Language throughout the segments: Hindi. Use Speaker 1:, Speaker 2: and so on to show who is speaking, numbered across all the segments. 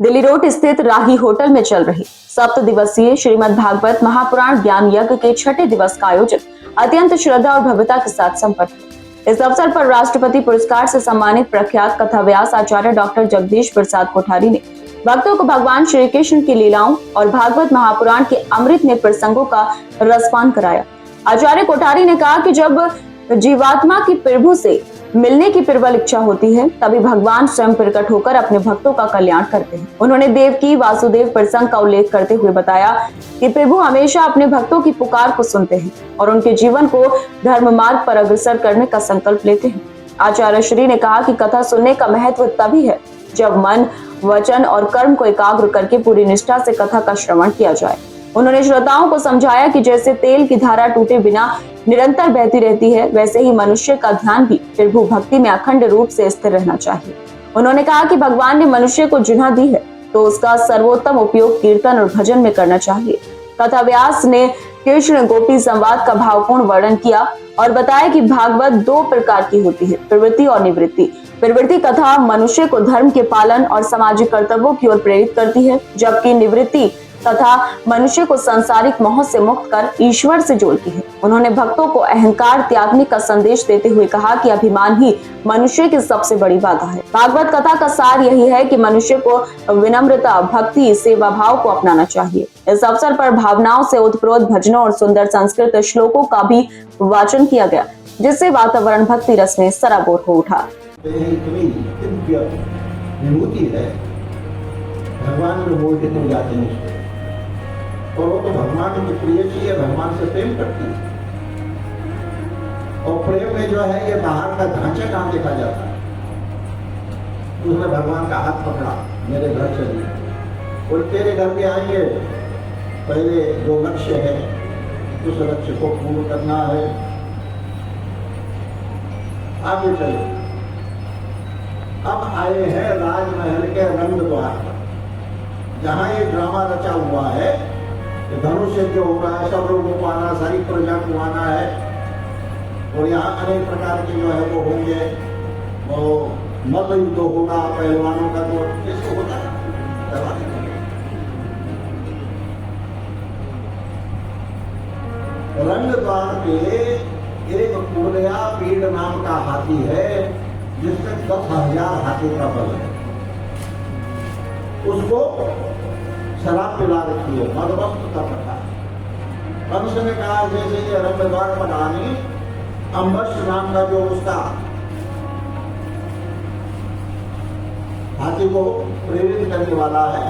Speaker 1: दिल्ली रोड स्थित राही होटल में चल रही 7 दिवसीय श्रीमद् भागवत महापुराण ज्ञान यज्ञ के 6ठे दिवस का आयोजन अत्यंत श्रद्धा और भव्यता के साथ संपन्न हुआ। इस अवसर पर राष्ट्रपति पुरस्कार से सम्मानित प्रख्यात कथा व्यास आचार्य डॉक्टर जगदीश प्रसाद कोठारी ने भक्तों को भगवान श्री कृष्ण की लीलाओं और भागवत महापुराण के अमृत में प्रसंगों का रसपान कराया। आचार्य कोठारी ने कहा कि जब जीवात्मा की प्रभु से मिलने की प्रबल इच्छा होती है तभी भगवान स्वयं प्रकट होकर अपने भक्तों का कल्याण करते हैं। उन्होंने देवकी वासुदेव प्रसंग का उल्लेख करते हुए बताया कि प्रभु हमेशा अपने भक्तों की पुकार को सुनते हैं और उनके जीवन को धर्म मार्ग पर अग्रसर करने का संकल्प लेते हैं। आचार्य श्री ने कहा कि कथा सुनने का महत्व तभी है जब मन, वचन और कर्म को एकाग्र करके पूरी निष्ठा से कथा का श्रवण किया जाए। उन्होंने श्रोताओं को समझाया कि जैसे तेल की धारा टूटे बिना निरंतर बहती रहती है, वैसे ही मनुष्य का ध्यान भी प्रभु भक्ति में अखंड रूप से स्थिर रहना चाहिए। उन्होंने कहा कि भगवान ने मनुष्य को जिन्हा दी है तो उसका सर्वोत्तम उपयोग कीर्तन और भजन में करना चाहिए। कथा व्यास ने कृष्ण गोपी संवाद का भावपूर्ण वर्णन किया और बताया कि भागवत 2 प्रकार की होती है, प्रवृत्ति और निवृत्ति। प्रवृत्ति कथा मनुष्य को धर्म के पालन और सामाजिक कर्तव्यों की ओर प्रेरित करती है, जबकि निवृत्ति तथा मनुष्य को सांसारिक मोह से मुक्त कर ईश्वर से जोड़ती है। उन्होंने भक्तों को अहंकार त्यागने का संदेश देते हुए कहा कि अभिमान ही मनुष्य की सबसे बड़ी बाधा है। भागवत कथा का सार यही है कि मनुष्य को विनम्रता, भक्ति, सेवा भाव को अपनाना चाहिए। इस अवसर पर भावनाओं से ओतप्रोत भजनों और सुंदर संस्कृत श्लोकों का भी वाचन किया गया, जिससे वातावरण भक्ति रस में सराबोर हो उठा।
Speaker 2: और वो तो भगवान की प्रियसी है, भगवान से प्रेम करती है। और प्रेम में जो है ये बाहर का ढांचा कहाँ देखा जाता है। उसने भगवान का हाथ पकड़ा, मेरे घर चलिए और तेरे घर पे आइए, पहले जो लक्ष्य है उस लक्ष्य को पूर्ण करना है, आगे चलो। अब आए हैं राजमहल के रंग द्वार पर, जहाँ ये ड्रामा रचा हुआ है। धनुष जो हो रहा है, सब लोगों को आना, सारी प्रजा को आना है और यहाँ अनेक प्रकार के जो है वो होंगे, वो मल्ल युद्ध होगा, पहलवानों का तो कैसे होता है। रंग द्वार पे एक कुर्लिया पीड़ नाम का हाथी है, जिसमें 10,000 हाथी का बल है। उसको शराब पिला रखी है, मदमस्त कर रखा है। कंस ने कहा जैसे ये रंगद्वार पर आने अम्बश नाम का जो उसका हाथी को प्रेरित करने वाला है,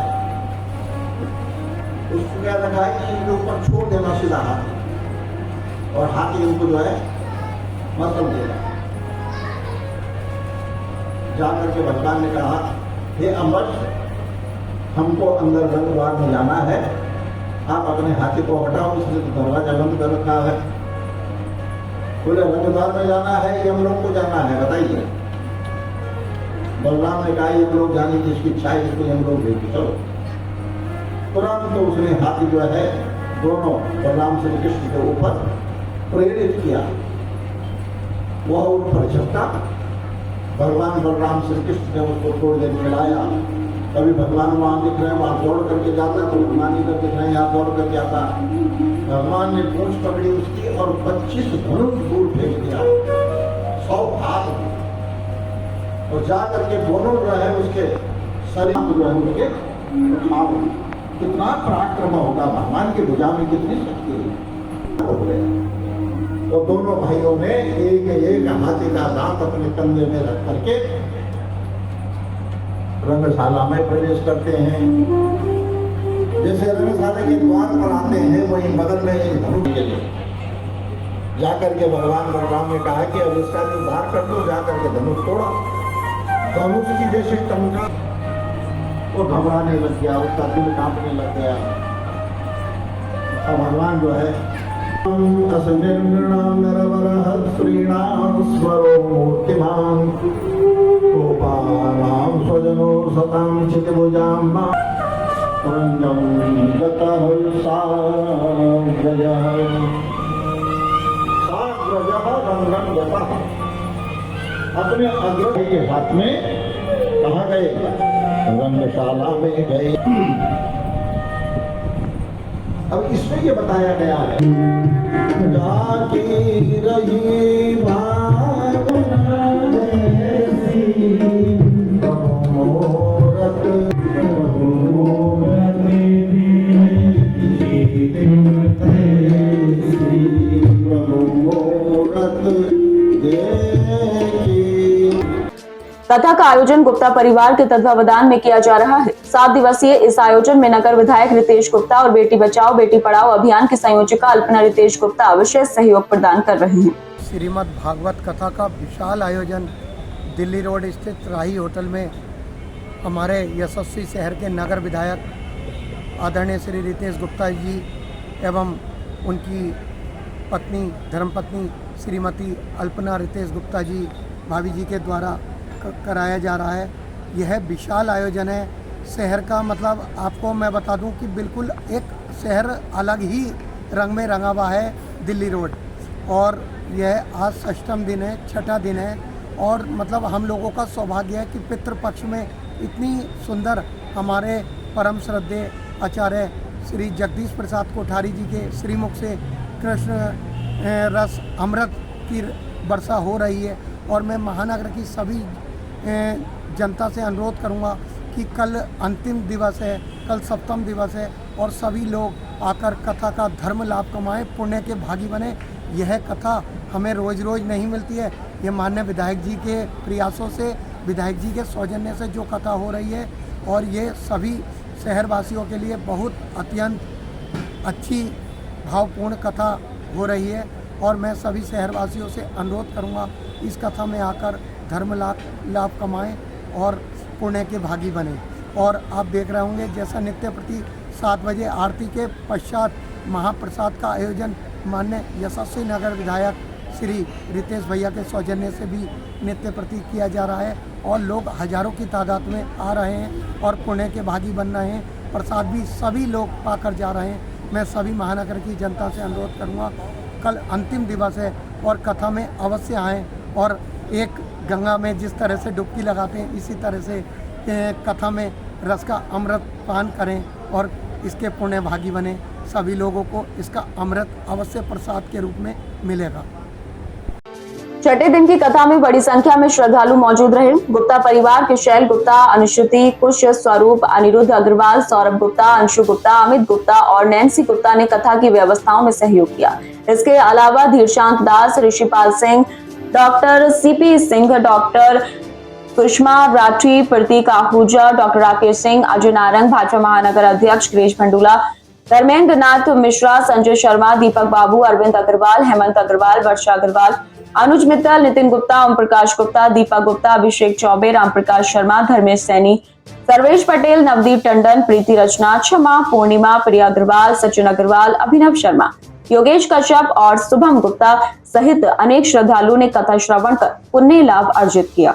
Speaker 2: उसको क्या रखा है कि इनके ऊपर छोड़ देना सीधा हाथी, और हाथी इनको जो है मसल देगा। जाकर के भगवान ने कहा, हे अम्बश, हमको अंदर रंगद्वार में जाना है, आप अपने हाथी को हटाओ, इसलिए तो दरवाजा बंद कर रखा है। बोले रंगद्वार में जाना है या हम लोग को जाना है, बताइए। बलराम ने कहा हम लोग जाने की इसकी इच्छा है, इसको हम लोग भेजिए, चलो। तुरंत तो उसने हाथी जो है दोनों बलराम श्री कृष्ण के ऊपर प्रेरित किया। वह उन पर झपटा, भगवान बलराम श्री कृष्ण ने उसको थोड़ी देर खिलाया। कभी भगवान वहां दिख रहे हैं, वहां दौड़ करके जाता, तो भगवान इधर दिख रहे हैं, यहाँ दौड़ करके आता। भगवान ने पूंछ पकड़ी उसकी और 25 धनुष दूर फेंक दिया, 100 हाथ, और जा करके दोनों जो है उसके शरीर जो है उसके उठा। कितना पराक्रम होगा, भगवान की भुजा में कितनी शक्ति है। तो दोनों भाइयों ने एक हाथी का दांत अपने कंधे में रख करके रंगशाला में प्रवेश करते हैं। जैसे रंगशाला के द्वार पर आते हैं, वहीं बगल में एक धनुष के लिए जाकर के भगवान बलराम ने कहा कि अब इसका निर्धार कर दो, जाकर के धनुष तोड़ा। धनुष की जैसे टंका वो घबराने लग गया, उसका दिल कांपने लग गया। अब भगवान जो है असनिर्णाम नरवरः श्रीणाम स्वरो मूर्तिमान गोपानां स्वजनो सतां चितभुजां पुरंजं गतः साग्रजः रंगं गतः। अपने अग्रज के हाथ में कहाँ गए, रंगशाला में गए। अब इसमें ये बताया गया है जाकी रही भावना जैसी मनोरथ
Speaker 1: कथा का आयोजन गुप्ता परिवार के तत्वावधान में किया जा रहा है। 7 दिवसीय इस आयोजन में नगर विधायक रितेश गुप्ता और बेटी बचाओ बेटी पढ़ाओ अभियान की संयोजिका अल्पना रितेश गुप्ता विशेष सहयोग प्रदान कर रहे हैं।
Speaker 3: श्रीमद् भागवत कथा का विशाल आयोजन दिल्ली रोड स्थित राही होटल में हमारे यशस्वी शहर के नगर विधायक आदरणीय श्री रितेश गुप्ता जी एवं उनकी पत्नी धर्मपत्नी श्रीमती अल्पना रितेश गुप्ता जी भाभी जी के द्वारा कराया जा रहा है। यह विशाल आयोजन है शहर का, मतलब आपको मैं बता दूं कि बिल्कुल एक शहर अलग ही रंग में रंगा हुआ है दिल्ली रोड। और यह आज 6वां दिन है, 6ठा दिन है और मतलब हम लोगों का सौभाग्य है कि पितृपक्ष में इतनी सुंदर हमारे परम श्रद्धेय आचार्य श्री जगदीश प्रसाद कोठारी जी के श्रीमुख से कृष्ण रस अमृत की वर्षा हो रही है। और मैं महानगर की सभी जनता से अनुरोध करूंगा कि कल अंतिम दिवस है, कल 7वां दिवस है और सभी लोग आकर कथा का धर्म लाभ कमाएं, पुण्य के भागी बने। यह कथा हमें रोज़ रोज़ नहीं मिलती है, ये माननीय विधायक जी के प्रयासों से, विधायक जी के सौजन्य से जो कथा हो रही है और ये सभी शहरवासियों के लिए बहुत अत्यंत अच्छी भावपूर्ण कथा हो रही है। और मैं सभी शहरवासियों से अनुरोध करूंगा इस कथा में आकर धर्म लाभ कमाएं और पुण्य के भागी बने। और आप देख रहे होंगे जैसा नित्य प्रति 7 बजे आरती के पश्चात महाप्रसाद का आयोजन माननीय यशस्वी नगर विधायक श्री रितेश भैया के सौजन्य से भी नित्य प्रति किया जा रहा है और लोग हजारों की तादाद में आ रहे हैं और पुण्य के भागी बन रहे हैं। प्रसाद भी सभी लोग पाकर जा रहे हैं। मैं सभी महानगर की जनता से अनुरोध करूंगा, कल अंतिम दिवस है और कथा में अवश्य आएँ और एक गंगा में जिस तरह से डुबकी लगाते हैं इसी तरह से कथा में रस का अमृत पान करें और इसके पुण्य भागी बने। सभी लोगों को इसका अमृत अवश्य प्रसाद के रूप में मिलेगा।
Speaker 1: 6ठे दिन की कथा में बड़ी संख्या में श्रद्धालु मौजूद रहे। गुप्ता परिवार के शैल गुप्ता, अनुश्रुति, कुश, स्वरूप, अनिरुद्ध अग्रवाल, सौरभ गुप्ता, अंशु गुप्ता, अमित गुप्ता और नैन्सी गुप्ता ने कथा की व्यवस्थाओं में सहयोग किया। इसके अलावा Dhirshant Das, Rishipal Singh, doctor C P Singh, doctor Sushma Rathi, Pratik Ahuja, doctor Rakesh Singh, Ajay Narang, Bhajpa महानगर अध्यक्ष गिरीश भंडूला, धर्मेंद्र नाथ मिश्रा, संजय शर्मा, दीपक बाबू, अरविंद अग्रवाल, हेमंत अग्रवाल, वर्षा अग्रवाल, अनुज मित्तल, नितिन गुप्ता, ओम प्रकाश गुप्ता, दीपक गुप्ता, अभिषेक चौबे, राम प्रकाश शर्मा, धर्मेश सैनी, सर्वेश पटेल, नवदीप टंडन, प्रीति रचना, क्षमा, पूर्णिमा, प्रिया अग्रवाल, सचिन अग्रवाल, अभिनव शर्मा, योगेश कश्यप और शुभम गुप्ता सहित अनेक श्रद्धालुओं ने कथा श्रवण कर पुण्य लाभ अर्जित किया।